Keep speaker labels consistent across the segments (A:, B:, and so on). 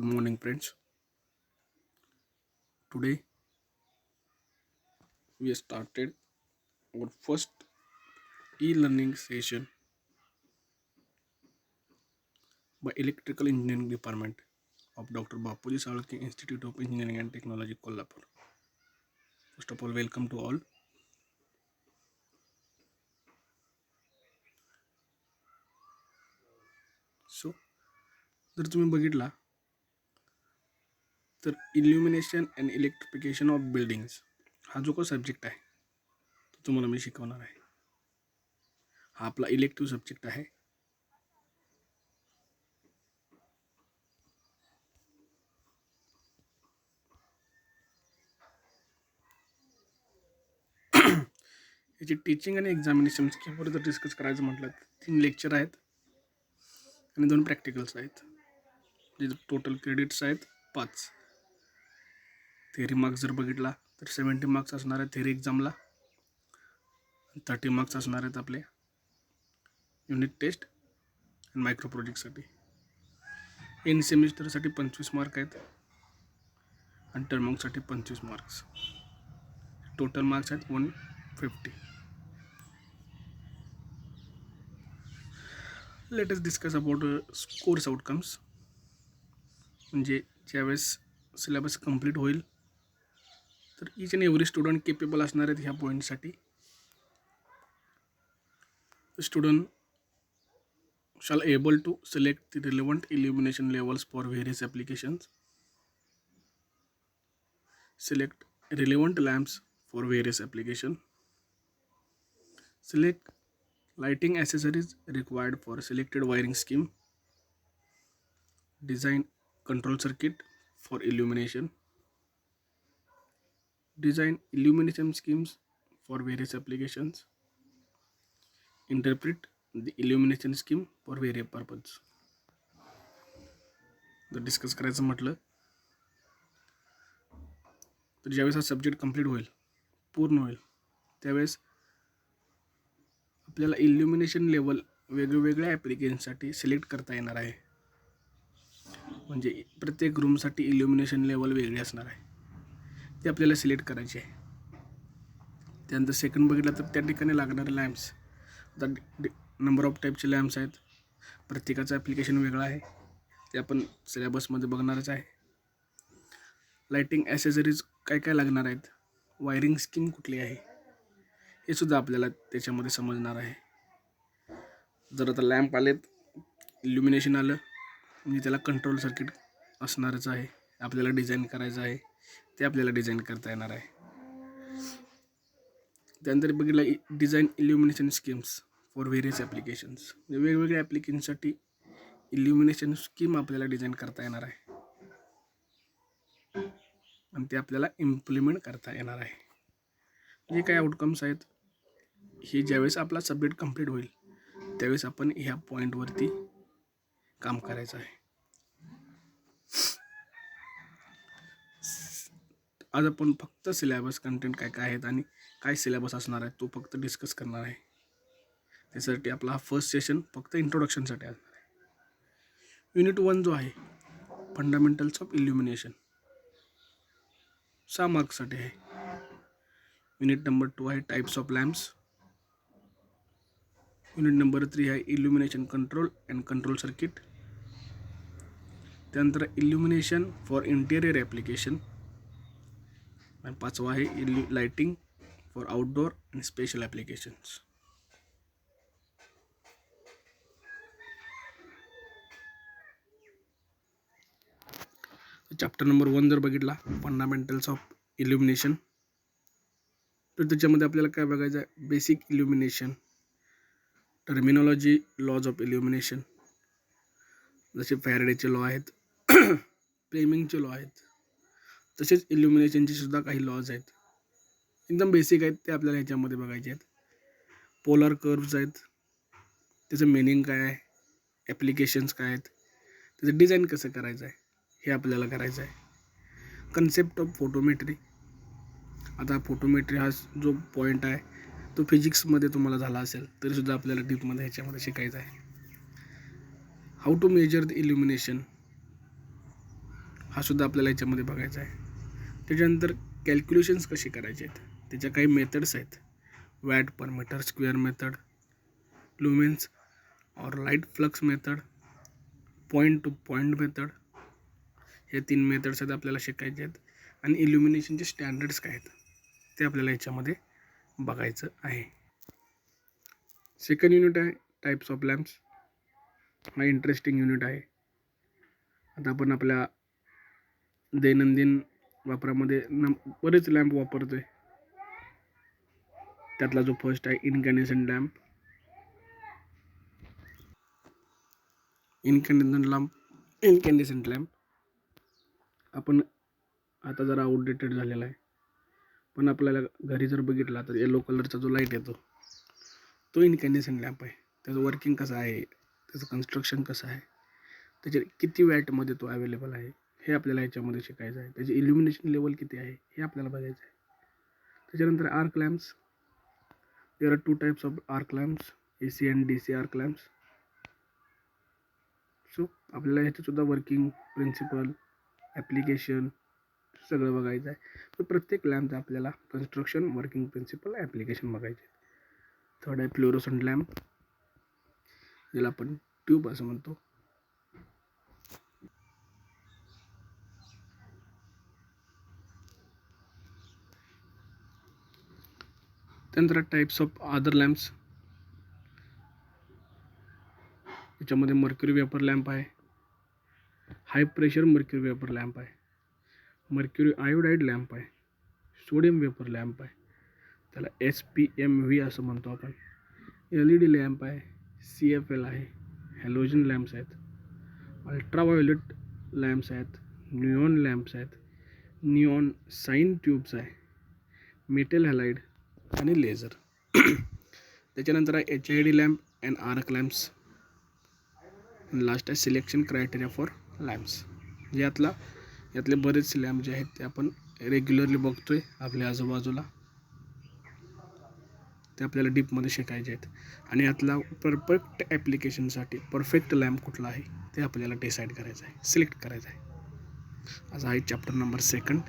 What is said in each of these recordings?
A: Good morning, friends. Today we started our first e-learning session by Electrical Engineering Department of Dr. Bapuji Salke Institute of Engineering and Technology, Kolhapur. First of all, welcome to all. So, जर तुम्ही बघितला तर इल्युमिनेशन and electrification of buildings हा जो काही subject आहे तो तुम्हाला मी शिकवणार आहे. हा आपला इलेक्टिव्ह सब्जेक्ट आहे. याची टीचिंग आणि एक्झामिनेशन स्कीमवर जर डिस्कस करायचं म्हटलं तर 3 लेक्चर आहेत आणि 2 प्रॅक्टिकल्स आहेत. जे टोटल क्रेडिट्स आहेत 5. थेअरी मार्क्स जर बघितला तर 70 मार्क्स असणार आहेत थेअरी एक्झामला. 30 मार्क्स असणार आहेत आपले युनिट टेस्ट आणि मायक्रो प्रोजेक्टसाठी. एन सेमिस्टरसाठी 25 मार्क आहेत आणि टर्मसाठी 25 मार्क्स. टोटल मार्क्स आहेत 150. Let us discuss about course outcomes. म्हणजे ज्यावेळेस सिलेबस कंप्लीट होईल तर each and every student capable असणार आहेत ह्या पॉईंटसाठी. Student shall able to select the relevant illumination levels for various applications. Select relevant lamps for various application. Select lighting accessories required for selected wiring scheme. Design control circuit for illumination. Design illumination schemes for various applications. Interpret the illumination scheme for various purposes. जर discuss करायचं म्हटलं तर ज्यावेळेस हा subject complete होईल पूर्ण होईल त्यावेळेस आपल्याला इल्युमिनेशन लेवल वेगवेगळ्या ॲप्लिकेशनसाठी सिलेक्ट करता येणार आहे. म्हणजे प्रत्येक रूमसाठी इल्युमिनेशन लेवल वेगळी असणार आहे, ते आपल्याला सिलेक्ट करायचे आहे. त्यानंतर सेकंड बघितलं तर त्या ठिकाणी लागणारे लॅम्प्स, आता नंबर ऑफ टाईपचे लॅम्प्स आहेत. प्रत्येकाचं ॲप्लिकेशन वेगळं आहे, ते आपण सिलेबसमध्ये बघणारच आहे. लाइटिंग ॲसेसरीज काय काय लागणार आहेत, वायरिंग स्कीम कुठली आहे हे सुद्धा आपल्याला त्याच्यामध्ये समजणार आहे. जर आता लॅम्प आलेत, इल्युमिनेशन आलं म्हणजे त्याला कंट्रोल सर्किट असणारच आहे, आपल्याला डिझाईन करायचं आहे, ते आपल्याला डिझाईन करता येणार आहे. त्यानंतर बघितलं design illumination schemes for various applications. वेगवेगळ्या ॲप्लिकेशनसाठी इल्युमिनेशन स्कीम आपल्याला डिझाईन करता येणार आहे आणि ते आपल्याला इम्प्लिमेंट करता येणार आहे. जे काही आउटकम्स आहेत हे ज्यावेळेस आपला सब्जेक्ट कंप्लीट होईल त्यावेळेस आपण ह्या पॉईंटवरती काम करायचं आहे. आज आपण फक्त सिलेबस कंटेंट काय काय आहेत आणि काय सिलेबस असणार आहे तो फक्त डिस्कस करणार आहे. त्यासाठी आपला हा फर्स्ट सेशन फक्त इंट्रोडक्शनसाठी असणार आहे. युनिट 1 जो आहे फंडामेंटल्स ऑफ इल्युमिनेशन 6 मार्क्ससाठी आहे. युनिट नंबर 2 आहे types of lamps. Unit number 3 आहे इल्युमिनेशन कंट्रोल अँड कंट्रोल सर्किट. त्यानंतर इल्युमिनेशन फॉर इंटेरियर ॲप्लिकेशन आणि 5वा आहे लाइटिंग फॉर आउटडोर आणि स्पेशल ॲप्लिकेशन्स. चॅप्टर नंबर 1 जर बघितला फंडामेंटल्स ऑफ इल्युमिनेशन तर त्याच्यामध्ये आपल्याला काय बघायचं आहे, बेसिक इल्युमिनेशन, टर्मिनॉलॉजी, लॉज ऑफ इल्युमिनेशन जसे फॅरेडेचे लॉ आहेत, फ्लेमिंगचे लॉ आहेत, तसेच इल्युमिनेशनचे सुद्धा काही लॉज आहेत, एकदम बेसिक आहेत, ते आपल्याला ह्याच्यामध्ये बघायचे आहेत. पोलर कर्व्स आहेत, त्याचं मिनिंग काय आहे, ॲप्लिकेशन्स काय आहेत, त्याचं डिझाईन कसं करायचं आहे हे आपल्याला करायचं आहे. Concept of photometry. आता फोटोमेट्री हा जो पॉईंट आहे तो फिजिक्समध्ये तुम्हाला झाला असेल तरीसुद्धा आपल्याला डीपमध्ये ह्याच्यामध्ये शिकायचं आहे. How to measure the illumination. हा सुद्धा आपल्याला याच्यामध्ये बघायचा आहे. त्याच्यानंतर कॅल्क्युलेशन्स कसे करायचे आहेत, त्याच्या काही मेथड्स आहेत. वॅट पर मीटर स्क्वेअर मेथड, लुमेन्स और light flux method, point two point method, हे 3 मेथड्स आहेत आपल्याला शिकायचे आहेत. आणि इल्युमिनेशनचे स्टँडर्ड्स काय आहेत ते आपल्याला याच्यामध्ये बघायचं आहे. सेकंड युनिट आहे टाईप्स ऑफ लॅम्प्स. हा इंटरेस्टिंग युनिट आहे. आता आपण आपल्या दैनंदिन वापरामध्ये बरेच लॅम्प वापरतोय. त्यातला जो फर्स्ट आहे इनकॅन्डेसेंट लॅम्प. इनकॅन्डेसेंट लॅम्प आपण आता जरा आउटडेटेड झालेला आहे, पण आपल्याला घरी जर बघितला तर येलो कलरचा जो लाईट येतो तो इनकॅन्डेसेंट लॅम्प आहे. त्याचं वर्किंग कसं आहे, त्याचं कन्स्ट्रक्शन कसं आहे, त्याचे किती वॅटमध्ये तो अवेलेबल आहे हे आपल्याला याच्यामध्ये शिकायचं आहे. त्याची इल्युमिनेशन लेवल किती आहे हे आपल्याला बघायचं आहे. त्याच्यानंतर arc lamps. There are 2 types of arc lamps, AC and DC arc lamps. So आपल्याला ह्याचंसुद्धा वर्किंग प्रिन्सिपल, ॲप्लिकेशन सगळं बघायचं आहे. तर प्रत्येक लॅम्पचं आपल्याला कन्स्ट्रक्शन, वर्किंग प्रिन्सिपल, ॲप्लिकेशन बघायचे. थर्ड आहे फ्लोरोसंट लॅम्प, ज्याला आपण ट्यूब असं म्हणतो. त्यानंतर टाईप्स ऑफ अदर लॅम्प्स. याच्यामध्ये मर्क्युरी वेपर लॅम्प आहे, हाय प्रेशर मर्क्युरी वेपर लॅम्प आहे, मर्क्युरी आयोडाईड लॅम्प आहे, सोडियम वेपर लॅम्प आहे, त्याला SPMV असं म्हणतो आपण, LED लॅम्प आहे, CFL आहे, हॅलोजन लॅम्प्स आहेत, अल्ट्राव्हायोलेट लॅम्प्स आहेत, निऑन लॅम्प्स आहेत, निऑन साईन ट्यूब्स आहे, मेटल हॅलाइड आणि लेझर. त्याच्यानंतर आहे HID lamp and arc lamps. Last आहे सिलेक्शन क्रायटेरिया फॉर लॅम्प्स. यातले बरेचसे लॅम्प जे आहेत ते आपण रेग्युलरली बघतोय आपल्या आजूबाजूला, ते आपल्याला डीपमध्ये शिकायचे आहेत. आणि यातला परफेक्ट ॲप्लिकेशनसाठी परफेक्ट लॅम्प कुठला आहे ते आपल्याला डिसाईड करायचं आहे, सिलेक्ट करायचं आहे. असा आहे चॅप्टर नंबर 2,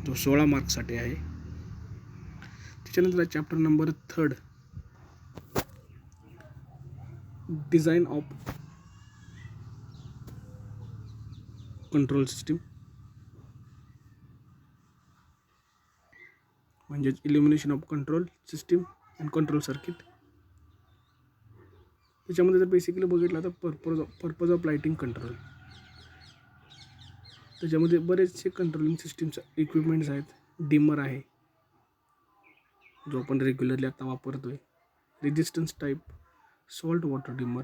A: जो 16 मार्क्ससाठी आहे. त्याच्यानंतर chapter number 3, design of control system, म्हणजेच illumination of control system and control circuit. त्याच्यामध्ये जर बेसिकली बघितलं तर पर्पज ऑफ लाईटिंग कंट्रोल. त्याच्यामध्ये बरेचसे कंट्रोलिंग सिस्टीमचे इक्विपमेंट्स आहेत. डिमर आहे, जो आपण रेग्युलरली आता वापरतोय, resistance type salt water dimmer.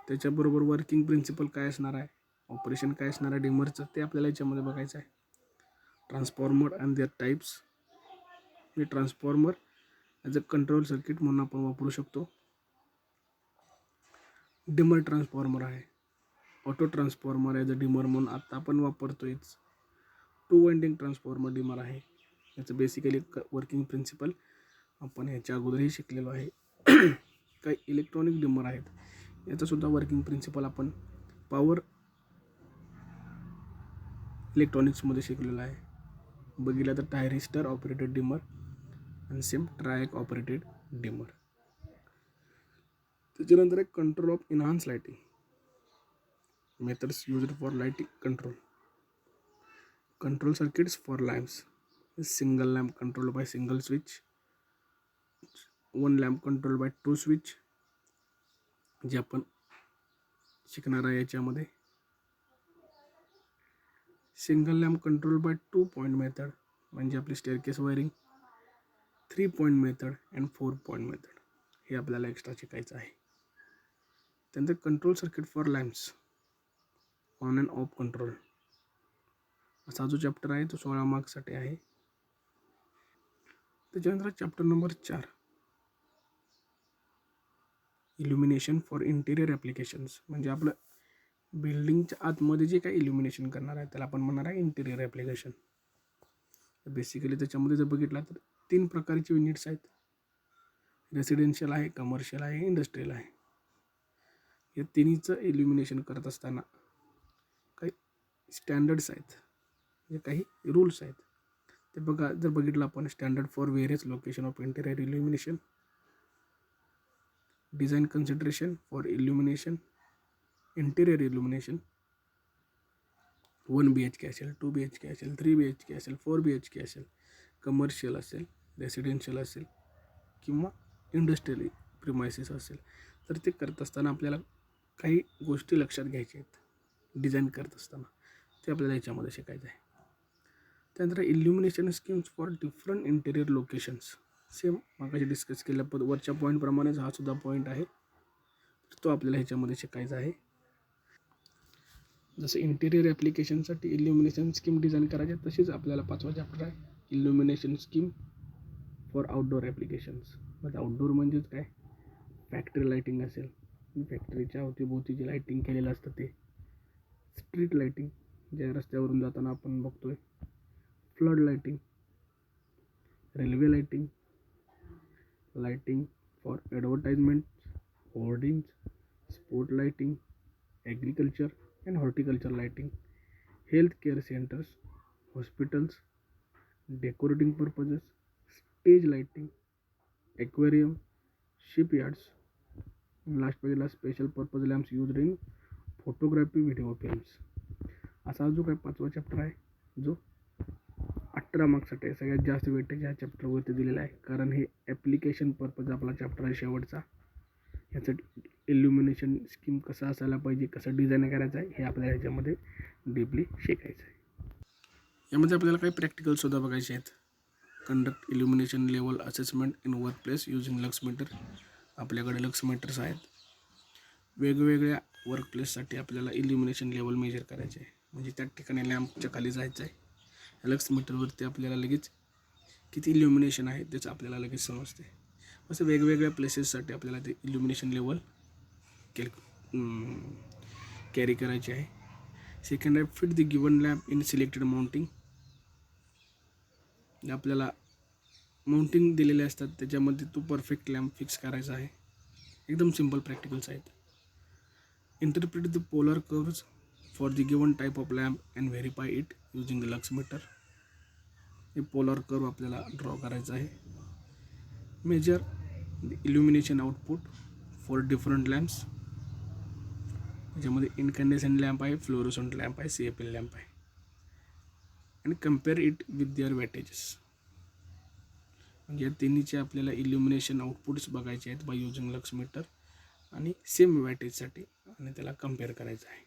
A: त्याच्याबरोबर वर्किंग प्रिन्सिपल काय असणार आहे, ऑपरेशन काय असणार आहे डिमरचं, ते आपल्याला याच्यामध्ये बघायचं आहे. Transformer and their types. हे transformer as a control circuit म्हणून आपण वापरू शकतो. डिमर ट्रान्सफॉर्मर आहे, auto transformer as a dimmer म्हणून आता आपण वापरतोयच. 2 वाइंडिंग ट्रान्सफॉर्मर डिमर आहे. याचं बेसिकली वर्किंग प्रिन्सिपल आपण ह्याच्या अगोदरही शिकलेलो आहे. काही इलेक्ट्रॉनिक डिमर आहेत, याचंसुद्धा वर्किंग प्रिन्सिपल आपण पॉवर इलेक्ट्रॉनिक्समध्ये शिकलेलं आहे. बघितलं तर टायरिस्टर ऑपरेटेड डिमर आणि सेम ट्रायक ऑपरेटेड डिमर. त्याच्यानंतर एक control of enhance lighting, methods used for lighting control. Control circuits for lamps. Single lamp control by single switch, 1 lamp control by 2 switch, जे आपण शिकणार आहे याच्यामध्ये. Single lamp control by 2 point method, म्हणजे आपली staircase wiring, 3 point method and 4 point method, हे आपल्याला extra शिकायचं आहे. त्यानंतर control circuit for lamps, on and off control, असा जो चॅप्टर आहे तो 16 मार्क्ससाठी आहे. त्याच्यानंतर chapter number 4, illumination for interior applications, म्हणजे आपलं बिल्डिंगच्या आतमध्ये जे काही इल्युमिनेशन करणार आहे त्याला आपण म्हणणार आहे इंटिरियर ॲप्लिकेशन. बेसिकली त्याच्यामध्ये जर बघितला तर 3 प्रकारचे युनिट्स आहेत. रेसिडेन्शियल आहे, कमर्शियल आहे, इंडस्ट्रियल आहे. या तिन्हीचं इल्युमिनेशन करत असताना काही स्टँडर्ड्स आहेत, जे काही रूल्स आहेत ते बघा. जर बघितलं आपण, standard for various location of interior illumination, design consideration for illumination, interior illumination 1 BHK असेल, 2 BHK असेल, 3 BHK असेल, 4 BHK असेल, कमर्शियल असेल, रेसिडेन्शियल असेल किंवा इंडस्ट्रियल प्रिमायसेस असेल, तर ते करत असताना आपल्याला काही गोष्टी लक्षात घ्यायच्या आहेत डिझाईन करत असताना. ते आपल्याला याच्यामध्ये शिकायचं आहे. त्यानंतर illumination schemes for different interior locations. Same मागाशी डिस्कस केल्या वरच्या पॉईंटप्रमाणेच हा सुद्धा पॉईंट आहे, तो आपल्याला ह्याच्यामध्ये शिकायचा आहे. जसं इंटेरियर ॲप्लिकेशनसाठी इल्युमिनेशन स्कीम डिझाईन करायचे, तशीच आपल्याला 5वा चॅप्टर आहे इल्युमिनेशन स्कीम फॉर आउटडोअर ॲप्लिकेशन्स. मग आउटडोअर म्हणजेच काय, फॅक्टरी लाईटिंग असेल, फॅक्टरीच्या अवतीभोवती जे लाईटिंग केलेलं असतं ते, स्ट्रीट लाईटिंग जे रस्त्यावरून जाताना आपण बघतोय, flood lighting, railway lighting, lighting for advertisement, hoardings, sport lighting, agriculture and horticulture lighting, health care centres, hospitals, decorating purposes, stage lighting, aquarium, shipyards, last पेजला special purpose lamps used in photography, video films. असा जो काही 5वा chapter आहे, जो 18 मार्क्ससाठी आहे. सगळ्यात जास्त weightage ह्या चॅप्टरवरती दिलेला आहे, कारण हे ॲप्लिकेशन पर्पज आपला चॅप्टर आहे शेवटचा. ह्याचं इल्युमिनेशन स्कीम कसं असायला पाहिजे, कसं डिझाईन करायचं आहे, हे आपल्याला ह्याच्यामध्ये डीपली शिकायचं आहे. यामध्ये आपल्याला काही प्रॅक्टिकलसुद्धा बघायचे आहेत. Conduct illumination level assessment in work place using lux meter. आपल्याकडे लक्स मीटर्स आहेत. वेगवेगळ्या वर्क प्लेससाठी आपल्याला इल्युमिनेशन लेवल मेजर करायचे आहे. म्हणजे त्या ठिकाणी लॅम्पच्या खाली जायचं आहे. लक्स मीटरवरती आपल्याला लगेच किती इल्युमिनेशन आहे त्याचं आपल्याला लगेच समजते. असं वेगवेगळ्या प्लेसेससाठी आपल्याला ते इल्युमिनेशन लेवल कॅरी करायचे आहे. सेकंड आहे fit the given lamp in selected mounting. आपल्याला माउंटिंग दिलेले असतात, त्याच्यामध्ये तो परफेक्ट लॅम्प फिक्स करायचा आहे. एकदम सिम्पल प्रॅक्टिकल्स आहेत. Interpret the polar curves for the given type of lamp and verify it using the lux meter. हे पोलर कर्व आपल्याला ड्रॉ करायचं आहे. Measure the illumination output for different lamps. त्याच्यामध्ये incandescent lamp आहे, fluorescent lamp आहे, CFL lamp आहे. And compare it with their wattages. म्हणजे या तिन्हीचे आपल्याला इल्युमिनेशन आउटपुट्स बघायचे आहेत बाय युजिंग लक्स मीटर आणि सेम वॅटेजसाठी, आणि त्याला कम्पेअर करायचं आहे.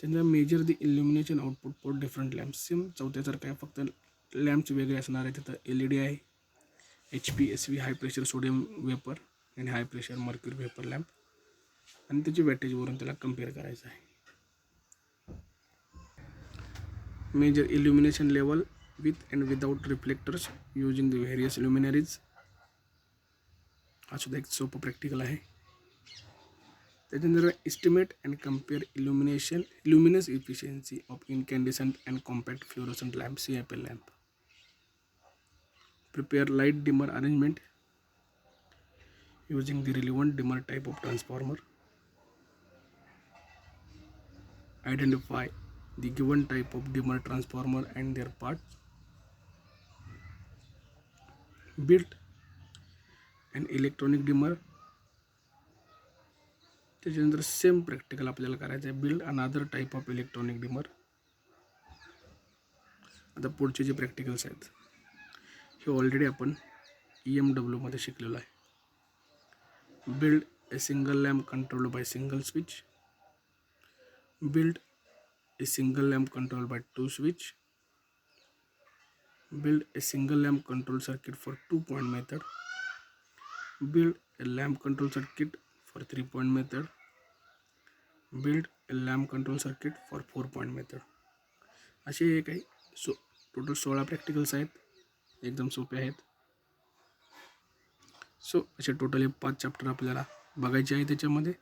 A: त्यानंतर measure the illumination output for different lamps. Same चौथ्यासारखं आहे, फक्त लॅम्प्स वेगळे असणार आहे. तिथं LED आहे, HPSV high pressure sodium vapour आणि high pressure mercury vapour lamp, आणि त्याची वॅटेजवरून त्याला कम्पेअर करायचं आहे. Measure illumination level with and without reflectors using the various luminaires. हा सुद्धा एक सोपं प्रॅक्टिकल आहे. त्याच्यानंतर estimate and compare luminous efficiency of incandescent and compact fluorescent lamp, CFL lamp. Prepare light dimmer arrangement using the relevant dimmer type of transformer. Identify the given type of dimmer transformer and their parts. Build an electronic dimmer. त्याच्यानंतर same practical आपल्याला करायचं आहे. Build another type of electronic dimmer. आता पुढचे जे practicals आहेत हे already आपण EMW मध्ये शिकलेलो आहे. Build a single lamp controlled by single switch. Build a single lamp controlled by 2 switch. Build a single lamp control circuit for 2-point method. Build a lamp control circuit for 3-point method. Build a lamp control circuit for 4-point method. असे हे काही total 16 practicals आहेत, एकदम सोपे आहेत. असे total हे 5 chapter आपल्याला बघायचे आहे. त्याच्यामध्ये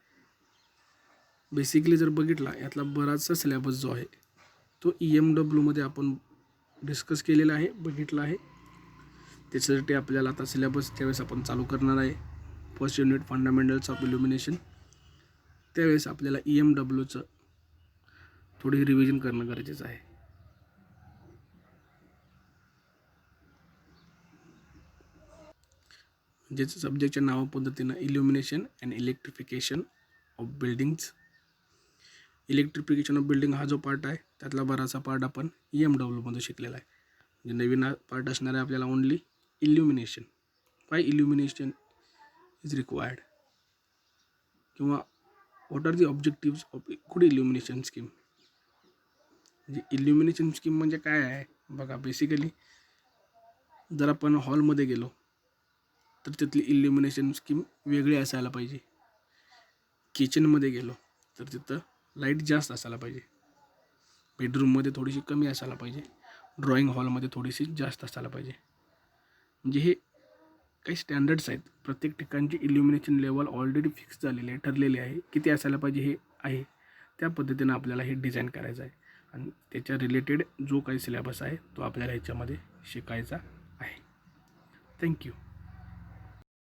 A: बेसिकली जर बघितला, यातला बराचसा सिलेबस जो आहे तो EMW मध्ये आपण डिस्कस केलेला आहे, बघितला आहे. त्याच्यासाठी आपल्याला आता सिलेबस त्यावेळेस आपण चालू करणार आहे. First unit fundamentals of illumination. त्यावेळेस आपल्याला EMWचं थोडी रिव्हिजन करणं गरजेचं आहे. ज्याचं सब्जेक्टच्या नावा पद्धतीनं illumination and electrification of buildings. Electrification of building हा जो पार्ट आहे त्यातला बराचसा पार्ट आपण EMWमध्ये शिकलेला आहे. म्हणजे नवीन पार्ट असणार आहे आपल्याला only illumination. Why illumination is required किंवा what are the objectives of good illumination scheme. म्हणजे इल्युमिनेशन स्कीम म्हणजे काय आहे बघा. बेसिकली जर आपण हॉलमध्ये गेलो तर तिथली इल्युमिनेशन स्कीम वेगळी असायला पाहिजे. किचनमध्ये गेलो तर तिथं लाईट जास्त असायला पाहिजे. बेडरूममध्ये थोडीशी कमी असायला पाहिजे. ड्रॉइंग हॉलमध्ये थोडीशी जास्त असायला पाहिजे. म्हणजे हे काही स्टँडर्ड्स आहेत. प्रत्येक ठिकाणची इल्युमिनेशन लेवल ऑलरेडी फिक्स झालेली आहे, ठरलेली आहे. किती असायला पाहिजे हे आहे. त्या पद्धतीनं आपल्याला हे डिझाईन करायचं आहे आणि त्याच्या रिलेटेड जो काही सिलेबस आहे तो आपल्याला ह्याच्यामध्ये शिकायचा आहे. थँक्यू.